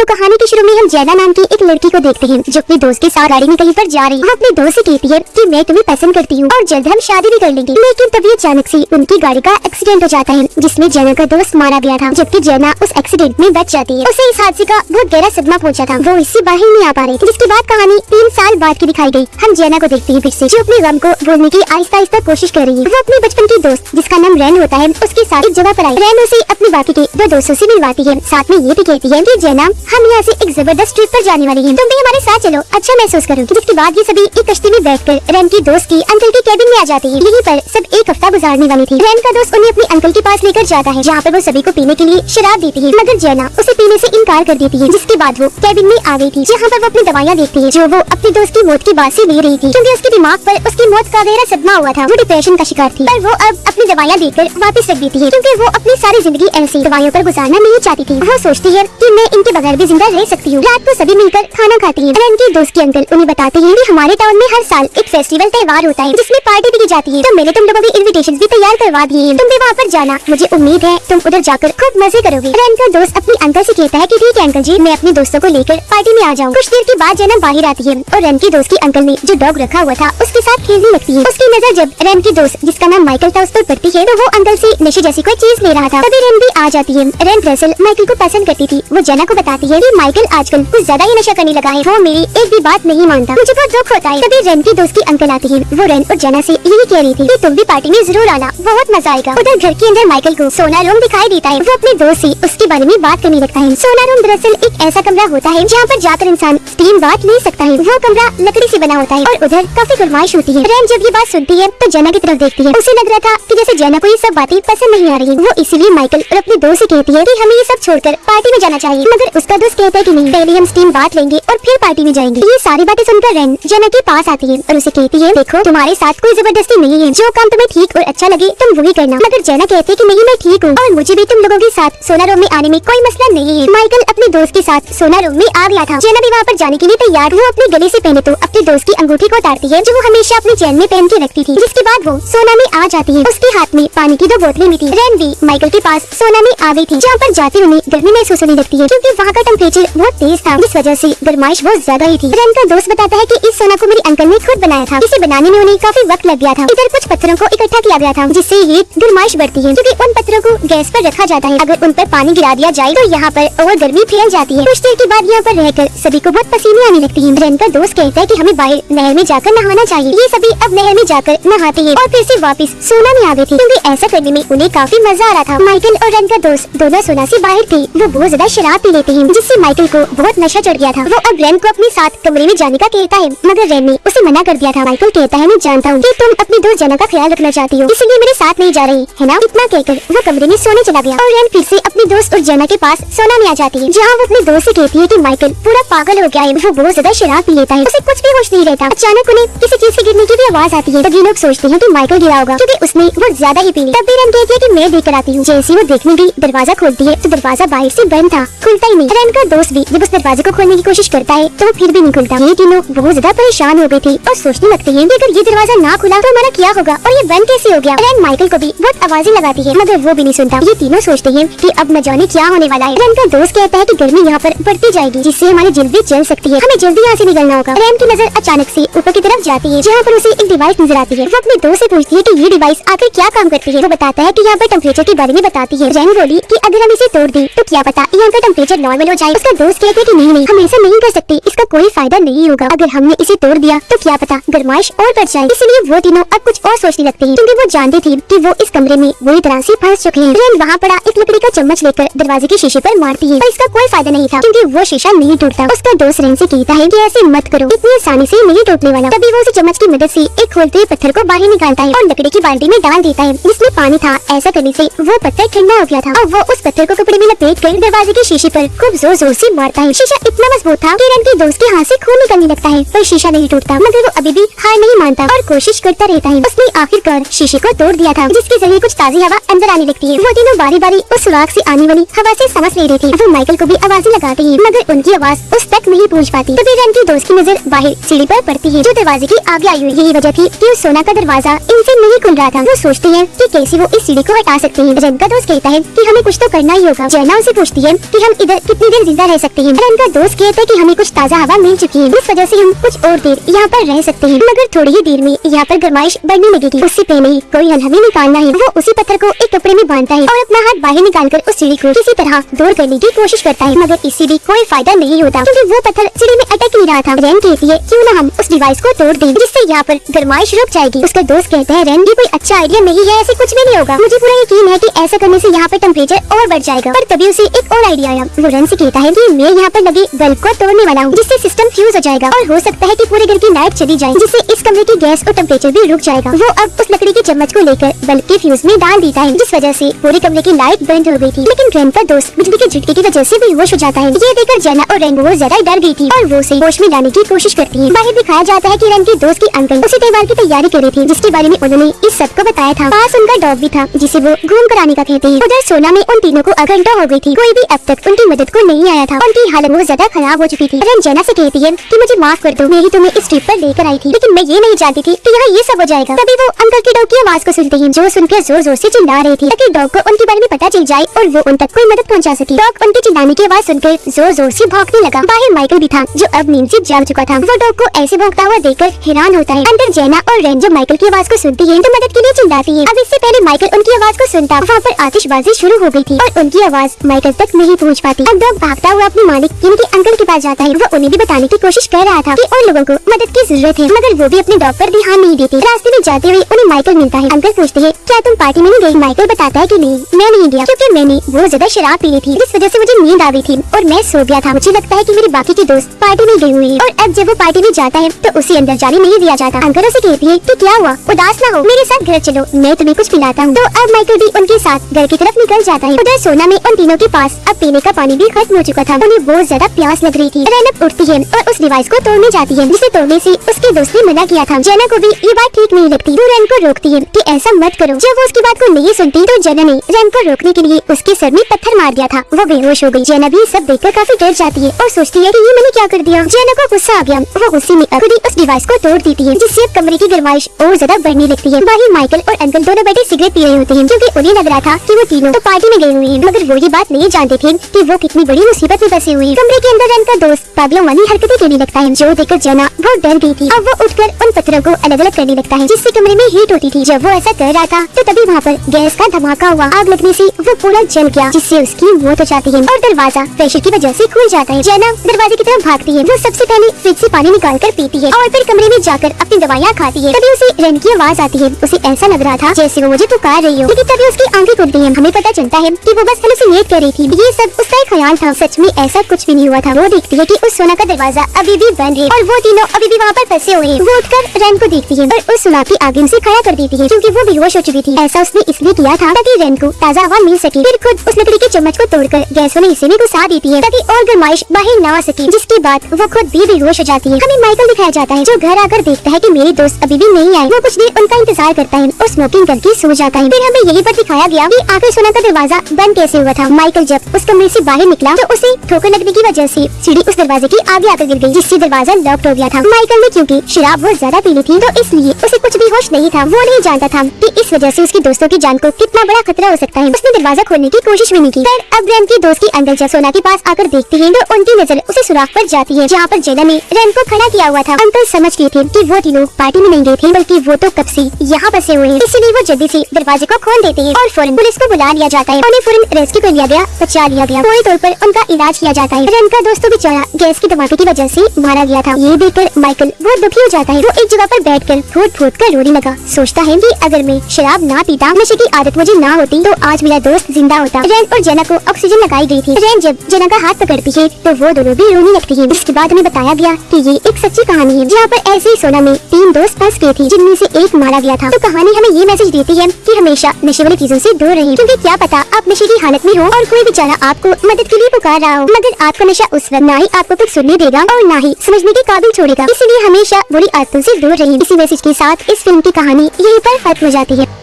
कहानी के शुरू में हम जैना नाम की एक लड़की को देखते हैं जो अपने दोस्त के साथ गाड़ी में कहीं पर जा रही है। वो अपने दोस्त से कहती है कि मैं तुम्हें पसंद करती हूँ और जल्द हम शादी भी कर लेंगे। लेकिन तभी अचानक से उनकी गाड़ी का एक्सीडेंट हो जाता है जिसमें जैना का दोस्त मारा गया था, जबकि जैना उस एक्सीडेंट में बच जाती है। उसे इस हादसे का बहुत गहरा सदमा पहुंचा था, वो इससे बाहर नहीं आ पा रही थी। जिसके बाद कहानी 3 साल बाद की दिखाई गई। हम जैना को देखते हैं फिर से, जो अपने गम को भूलने की आहिस्ता आहिस्ता कोशिश कर रही है। वो अपने बचपन की दोस्त जिसका नाम रैन होता है उसके साथ एक जगह पर आई। रैन उसे अपने बाकी के 2 दोस्तों से मिलवाती है, साथ में ये भी कहती है कि जैना हम यहाँ से एक जबरदस्त ट्रिप पर जाने वाली हैं, तुम भी हमारे साथ चलो, अच्छा महसूस करोगे। जिसके बाद ये सभी एक कश्ती में बैठकर रैन की दोस्त की अंकल के केबिन में आ जाती है। यहीं पर सब एक हफ्ता गुजारने वाली थी। रैन का दोस्त उन्हें अपने अंकल के पास लेकर जाता है जहाँ पर वो सभी को पीने के लिए शराब देती है, मगर जैना उसे पीने से इनकार कर देती है। जिसके बाद वो केबिन में आ गई थी जहाँ पर वो अपनी दवाइयाँ देखती है जो वो अपनी दोस्त की मौत की बात से ले रही थी, क्योंकि उसके दिमाग पर उसकी मौत का गहरा सदमा हुआ था। वो डिप्रेशन का शिकार थी, पर वो अब अपनी दवाइयाँ देकर वापस रख देती है, क्योंकि वो अपनी सारी जिंदगी ऐसी दवाइयों पर गुजारना नहीं चाहती थी। वो सोचती है कि मैं इनके बगैर भी जिंदा रह सकती हूँ। रात को सभी मिलकर खाना खाती हैं। रैन के दोस्त के अंकल उन्हें बताते हैं कि हमारे टाउन में हर साल एक फेस्टिवल त्योहार होता है जिसमें पार्टी भी की जाती है, तो मैंने तुम लोगों के इनविटेशन भी तैयार करवा दिए हैं, तुम भी वहाँ पर जाना, मुझे उम्मीद है तुम उधर जाकर खूब मजे करोगे। रैन का दोस्त अपने अंकल से कहता है कि ठीक है अंकल जी, मैं अपने दोस्तों को लेकर पार्टी में आ जाऊँ। कुछ देर के बाद जैना बाहर आती है और रैन के दोस्त के अंकल ने जो डॉग रखा हुआ था उसके साथ खेलने लगती है। उसकी नजर जब रैन की दोस्त जिसका नाम माइकल था उस पर पड़ती है तो वो अंकल से नशे जैसी कोई चीज ले रहा था। तभी रैन भी आ जाती है। रैन दरअसल माइकल को पसंद करती थी। वो जैना को बताती है कि माइकल आजकल कुछ ज्यादा ही नशा करने लगा है, वो मेरी एक भी बात नहीं मानता, मुझे बहुत दुख होता है। तभी रैन की दोस्त की अंकल आती है। वो रैन और जैना से यही कह रही थी कि तुम भी पार्टी में जरूर आना, बहुत मजा आएगा। उधर घर के अंदर माइकल को सोना रूम दिखाई देता है। वो अपने दोस्त से उसके बारे में बात करने लगता है। सोना रूम दरअसल एक ऐसा कमरा होता है जहाँ पर जाकर इंसान स्टीम बात ले सकता है। वो कमरा लकड़ी से बना होता है और उधर काफी फरमाइश होती है। रैन जब ये बात सुनती है तो जैना की तरफ देखती है। उसे लग रहा था कि जैसे जैना को ये सब बातें पसंद नहीं आ रही। वो इसीलिए माइकल और अपने दोस्त से कहती है कि हमें ये सब छोड़कर पार्टी में जाना चाहिए, मगर उसका दोस्त कहता है कि नहीं, पहले हम स्टीम बात लेंगे और फिर पार्टी में जाएंगे। ये सारी बातें सुनकर रैन जैना के पास आती है और उसे कहती है देखो तुम्हारे साथ कोई जबरदस्ती नहीं है, जो काम तुम्हें ठीक और अच्छा लगे तुम वही करना। मगर जैना कहती है कि नहीं, मैं ठीक हूँ और मुझे भी तुम लोगों के साथ सोना रूम में आने में कोई मसला नहीं है। माइकल अपने दोस्त के साथ सोना रूम में आ गया था। जैना भी वहाँ पर जाने के लिए तैयार। वो अपने गले से पहले तो अपने दोस्त की अंगूठी को उतारती है जो वो हमेशा अपने चैन में पहन के रखती थी। जिसके बाद वो सोना में आ जाती है। उसके हाथ में पानी की 2 बोतलें भी थी। रैन भी माइकल के पास सोना में आ गई थी जहाँ पर जाते उन्हें गर्मी महसूस होने लगती है, क्योंकि वहाँ का टेम्परेचर बहुत तेज था, इस वजह से गर्माइश बहुत ज्यादा ही थी। रैन का दोस्त बताता है कि इस सोना को मेरे अंकल ने खुद बनाया था, इसे बनाने में उन्हें काफी वक्त लग गया था। इधर कुछ पत्थरों को इकट्ठा किया गया था जिससे ये गर्माइश बढ़ती है, क्योंकि उन पत्थरों को गैस पर रखा जाता है। अगर उन पर पानी गिरा दिया जाए तो यहाँ पर और गर्मी फैल जाती है। कुछ देर के बाद यहाँ पर रहकर सभी को बहुत पसीने आने लगती है। रैन का दोस्त कहता है कि हमें बाहर नहर में जाकर नहाना चाहिए। ये सभी अब नहर में जाकर नहाते हैं और फिर से वापस सोना में आ गए थे, क्योंकि ऐसा करने में उन्हें काफी मजा आ रहा था। माइकल और रैन का दोस्त दोनों सोना से बाहर थे। वो बहुत ज्यादा शराब पी लेते हैं जिससे माइकल को बहुत नशा चढ़ गया था। वो अब रैन को अपने साथ कमरे में जाने का कहता है, मगर रैन ने उसे मना कर दिया था। माइकल कहता है मैं जानता हूँ कि तुम अपनी दोस्त जैना का ख्याल रखना चाहती हो, इसलिए मेरे साथ नहीं जा रही है ना। इतना कहकर वो कमरे में सोने चला गया और रैन फिर से अपने दोस्त और जैना के पास सोना में आ जाती है, जहाँ वो अपने दोस्त से कहती है कि माइकल पूरा पागल हो गया है, वो बहुत ज्यादा शराब पी लेता है, उसे कुछ भी होश नहीं रहता। अचानक उन्हें किसी चीज से गिरने की भी आवाज आती है। तभी लोग सोचते हैं कि माइकल गिरा होगा, क्योंकि उसने बहुत ज्यादा ही पी ली। तब रैन कहती है कि मैं देख कर आती हूँ। जैसे वो देखने गई दरवाजा खोलती है तो दरवाजा बाहर से बंद था, खुलता ही नहीं। रैन का दोस्त भी जब उस दरवाजे को खोलने की कोशिश करता है तो वो फिर भी नहीं खुलता। ये तीनों बहुत ज्यादा परेशान हो गए थे और सोचने लगते हैं कि अगर ये दरवाजा ना खुला तो हमारा क्या होगा और ये बंद कैसे हो गया। रैन माइकल को भी बहुत आवाजें लगाती है, मगर वो भी नहीं सुनता। ये तीनों सोचते हैं कि अब न जाने क्या होने वाला है। रैन का दोस्त कहता है कि गर्मी यहाँ पर बढ़ती जाएगी, जिससे हमारी जल्द भी जल सकती है, हमें जल्दी यहाँ से निकलना होगा। रैन की नजर अचानक से ऊपर की तरफ जाती है, जहाँ पर उसे एक डिवाइस नजर आती है। वो अपने दोस्त से पूछती है कि ये डिवाइस आखिर क्या काम करती है। वो बताता है कि यहाँ पर टेम्परेचर के बारे में बताती है। रैन बोली कि अगर हम इसे तोड़ दें तो क्या पता यहाँ का टेम्परेचर नॉर्मल हो जाए। उसका दोस्त कहते हैं कि नहीं, हम ऐसा नहीं कर सकते, इसका कोई फायदा नहीं होगा। अगर हमने इसे तोड़ दिया तो क्या पता गर्माइश और बढ़ जाए। इसलिए वो तीनों अब कुछ और सोचने लगते हैं, क्योंकि वो जानते थे कि वो इस कमरे में बुरी तरह से फंस चुके हैं। रैन वहाँ पड़ा एक लकड़ी का चम्मच लेकर दरवाजे के शीशे पर मारती है, पर इसका कोई फायदा नहीं था, क्योंकि वो शीशा नहीं टूटता। उसका दोस्त रैन से कहता है कि ऐसे मत करो, इतनी आसानी से नहीं टूटने वाला। तभी वो उस चम्मच की मदद से एक खोलते हुए पत्थर को बाहर निकालता है और लकड़ी की बाल्टी में डाल देता है जिसमें पानी था। ऐसा करने से वो पत्थर ठंडा हो गया था और वो उस पत्थर को कपड़े में लपेट कर दरवाजे के शीशे पर खूब जोर जोर से मारता है। शीशा इतना मजबूत था कि रैन के दोस्त के हाथ से खून निकलने लगता है, पर शीशा नहीं टूटता। मगर वो अभी भी हार नहीं मानता और कोशिश करता रहता है। उसने आखिरकार शीशे को तोड़ दिया था, जिसके जरिए कुछ ताजी हवा अंदर आने लगती है। वो तीनों बारी बारी उस सुराख से आने वाली हवा से सांस ले रहे थे। वो माइकल को भी आवाजें लगाते हैं, मगर उनकी आवाज उस तक नहीं पहुंच पाती। तभी रन की दोस्त की नजर बाहर सीढ़ी पर पड़ती है जो दरवाजे की आगे आई हुई। यही वजह थी कि उस सोना का दरवाजा इनसे नहीं खुल रहा था। वो सोचती है कि कैसे वो इस सीढ़ी को हटा सकते हैं। रन का दोस्त कहता है कि हमें कुछ तो करना ही होगा। जैना उसे पूछती है कि हम इधर कितनी देर जिंदा रह सकते हैं। रन का दोस्त कहता है कि हमें कुछ ताज़ा हवा मिल चुकी है, इस वजह से हम कुछ और देर यहाँ पर रह सकते हैं, मगर थोड़ी ही देर में यहाँ पर गर्माइश बढ़ने लगेगी। उससे पहले ही कोई हल हमें निकालना है। वो उसी पत्थर को एक कपड़े में बांधता है और अपना हाथ बाहर निकालकर उस सीढ़ी को किसी तरह दूर करने की कोशिश करता है, मगर इससे भी कोई फायदा नहीं होता क्योंकि वो पत्थर सीढ़ी में अटक नहीं रहा था। रन कहती है क्यों ना हम उस डिवाइस को तोड़ दें जिससे यहाँ पर गर्माइश रुक जाएगी। उसका दोस्त कहता है रन ये कोई अच्छा आइडिया नहीं है, ऐसे कुछ भी नहीं होगा। मुझे पूरा यकीन है कि ऐसा करने से यहाँ पर टेम्परेचर और बढ़ जाएगा। पर तभी उसे एक और आइडिया आया। वो रन से कहता है कि मैं यहाँ पर लगे बल्ब को तोड़ने वाला हूँ जिससे सिस्टम फ्यूज हो जाएगा और हो सकता है कि पूरे घर की लाइट चली जाए जिससे इस कमरे की गैस और टेम्परेचर भी रुक जाएगा। वो अब उस लकड़ी के चम्मच को लेकर बल्ब के फ्यूज में डाल देता है जिस वजह से पूरे कमरे की लाइट बंद हो गई थी। लेकिन रन का दोस्त बिजली के झटके की वजह से बेहोश हो जाता है। ये देखकर जैना और रन बहुत ज्यादा डर गई थी और वो उसे होश में लाने की कोशिश करती है। बाहर दिखाया जाता है कि रन के दोस्त की अंकल उसी त्योहार की तैयारी कर रही थी जिसके बारे में उन्होंने इस सब को बताया था। पास उनका डॉग भी था जिसे वो घूम कर आने का कहते हैं। उधर सोना में उन तीनों को घंटा हो गई थी, कोई भी अब तक उनकी मदद को नहीं आया था। उनकी हालत बहुत ज्यादा खराब हो चुकी थी। रन जैना से कहती है कि मुझे माफ कर दो, मैं ही तुम्हें इस ट्रिप पर लेकर आई थी, लेकिन मैं ये नहीं जानती थी कि यहाँ ये सब हो जाएगा। तभी वो अंकल के डॉग की आवाज को सुनते हैं जो सुनकर जोर जोर से चिल्ला रहे थे ताकि डॉग को उनके बारे में पता चल जाए और वो उन तक कोई मदद पहुँचा सके। डॉग उनके चिल्लाने की आवाज सुनकर जोर जोर से भौंकने लगा। बाहर माइकल भी था जो अब नींद से जाग चुका था। वो डॉग को ऐसे भौंकता हुआ देखकर हैरान होता है। अंदर जैना और रन जब माइकल की आवाज को सुनती है तो मदद के लिए चिल्लाती है। अब इससे पहले माइकल उनकी आवाज को सुनता, वहाँ पर आतिशबाजी शुरू हो गई थी और उनकी आवाज माइकल तक नहीं पहुँच पाती। अब डॉग भागता हुआ अपने मालिक यानी कि अंकल के पास जाता है। वो उन्हें भी बताने की कोशिश कर रहा था कि और लोगों को मदद की जरूरत है, मगर वो भी अपने डॉग पर ध्यान नहीं देते। रास्ते में जाते हुए उन्हें माइकल मिलता है। अंकल पूछते हैं क्या तुम पार्टी में नहीं गई? माइकल बताता है कि नहीं, मैं नहीं गया क्योंकि मैंने बहुत ज्यादा शराब पी ली थी जिस वजह से मुझे नींद आ गई थी और मैं सो गया था। मुझे लगता है कि मेरे बाकी के दोस्त पार्टी में गए हुए हैं और अब जब वो पार्टी में जाता है तो उसे अंदर जाने नहीं दिया जाता। अंकल उसे कहती है कि क्या हुआ, उदास ना हो, मेरे साथ घर चलो, मैं तुम्हें कुछ पिलाता हूँ। तो अब माइकल भी उनके साथ घर की तरफ निकल जाता है। उधर सोना में उन तीनों के पास अब पीने का पानी भी खत्म हो चुका था। उन्हें बहुत ज्यादा प्यास लग रही थी। रैनप उठती है और उस डिवाइस को तोड़ने जाती है जिसे तोड़ने से उसके दोस्त ने मना किया था। जैना को भी ये बात ठीक नहीं लगती। वो रैन को रोकती है कि ऐसा मत करो। जब वो उसकी बात को नहीं सुनती तो जैना ने रैन को रोकने के लिए उसके सर में पत्थर मार दिया था। वो बेहोश हो गई। जैना भी सब देखकर काफी डर जाती है और सोचती है कि ये मैंने क्या कर दिया। जैना को गुस्सा आ गया। वो गुस्से में खुद ही उस डिवाइस को तोड़ देती है जिससे अब कमरे की गर्माइश और ज्यादा बढ़ने लगती है। बाहर माइकल और अंकल दोनों बैठे सिगरेट पी रहे होते हैं क्योंकि उन्हें लग रहा था कि वो तीनों तो पार्टी में गए हुए हैं, मगर वो ये बात नहीं जानते थे कि वो कितनी बड़ी मुसीबत में फंसे हुए हैं। कमरे के अंदर रन का दोस्त पागलों वाली हरकतें करने लगता है जो देखकर जैना बहुत डर गई थी। अब वो उठकर उन पत्थरों को अलग अलग करने लगता है जिससे कमरे में हीट होती थी। जब वो ऐसा कर रहा था तो तभी वहाँ पर गैस का धमाका हुआ। आग लगने से वो पूरा जल गया जिससे उसकी मौत हो जाती है और दरवाजा प्रेशर की वजह से खुल जाता है। जैना दरवाजे की तरफ भागती है। वो सबसे पहले फ्रिज से पानी निकाल कर पीती है और फिर कमरे में जाकर अपनी दवाइयाँ खाती है। तभी उसे रन की आवाज आती है। उसे ऐसा लग रहा था जैसे वो मुझे पुकार रही हो, लेकिन तभी उसकी आंखें खुलती हैं। हमें पता चलता है कि वो बस हेलुसिनेट कर रही थी। ये सब उसका एक ख्याल था, सच में ऐसा कुछ भी नहीं हुआ था। वो देखती है कि उस सोना का दरवाजा अभी भी बंद है और वो तीनों अभी भी वहाँ पर फंसे हुए हैं। वो उठकर रन को देखती है और उस सुलाब की आग से खड़ा कर देती है क्योंकि वो बेहोश हो चुकी थी। ऐसा उसने इसलिए किया था ताकि रन को ताज़ा हवा मिल सके। फिर खुद उस लकड़ी के चम्मच को तोड़कर गैस वाले हिस्से में घुसा देती है ताकि और गर्माइश बाहर ना आ सके, जिसके बाद वो खुद भी बेहोश हो जाती है। हमें माइकल दिखाया जाता है जो घर आकर देखता है कि मेरे दोस्त अभी भी नहीं आए। वो कुछ देर उनका इंतजार करता है और स्मोकिंग करके सो जाता है। फिर हमें यही पर दिखाया गया कि आखिर सोना का दरवाजा बंद कैसे हुआ था। माइकल जब उस कमरे से बाहर निकला तो उसे ठोकर लगने की वजह से सीढ़ी उस दरवाजे के आगे आकर गिर गई जिससे दरवाजा लॉक हो गया था। माइकल ने क्योंकि शराब बहुत ज्यादा पी ली थी तो इसलिए उसे कुछ भी होश नहीं था। वो नहीं जानता था कि इस वजह से उसकी दोस्तों की जान को कितना बड़ा खतरा हो सकता है। उसने दरवाजा खोलने की कोशिश भी नहीं की। फिर अब रैन की दोस्त की अंकल जब सोना के पास आकर देखते हैं तो उनकी नजर उसे सुराख पर जाती है जहाँ पर जैना ने रैन को खड़ा किया हुआ था। अंकल समझ गए थे कि वो तीनों पार्टी में नहीं गए थे बल्कि वो तो कब से यहाँ बसे हुए हैं, इसलिए वो जल्दी से दरवाजे को खोल देते हैं और फौरन पुलिस को बुला लिया जाता है। उन्हें फौरन रेस्क्यू कर लिया गया, बचा लिया गया। पूरे तौर पर उनका इलाज किया जाता है। रैन का दोस्त तो बेचारा गैस के धमाके की वजह से मारा गया था। ये देखकर माइकल बहुत दुखी हो जाता है। वो एक जगह पर बैठकर फूट कर रोने लगा। सोचता है कि अगर मैं शराब ना पीता, नशे की आदत मुझे ना होती तो आज मेरा दोस्त जिंदा होता। रैन और जैना को ऑक्सीजन लगाई गई थी। रैन जब जैना का हाथ पकड़ती है तो वो दोनों भी रोने लगती है। इसके बाद हमें बताया गया कि ये एक सच्ची कहानी है जहाँ पर ऐसे ही सोना में 3 दोस्त फंस गए थे जिनमें से एक मारा गया था। तो कहानी हमें ये मैसेज देती है कि हमेशा नशे वाली चीजों से दूर रहें, क्योंकि क्या पता आप नशे की हालत में हो और कोई बेचारा आपको मदद के लिए पुकार रहा हो, मगर आपका नशा उस वक्त ना ही आपको कुछ सुनने देगा और ना ही समझने के काबिल छोड़ेगा। इसलिए हमेशा बुरी आदतों से दूर रहें। इसी मैसेज के साथ इस फिल्म की कहानी यहीं पर खत्म हो जाती है।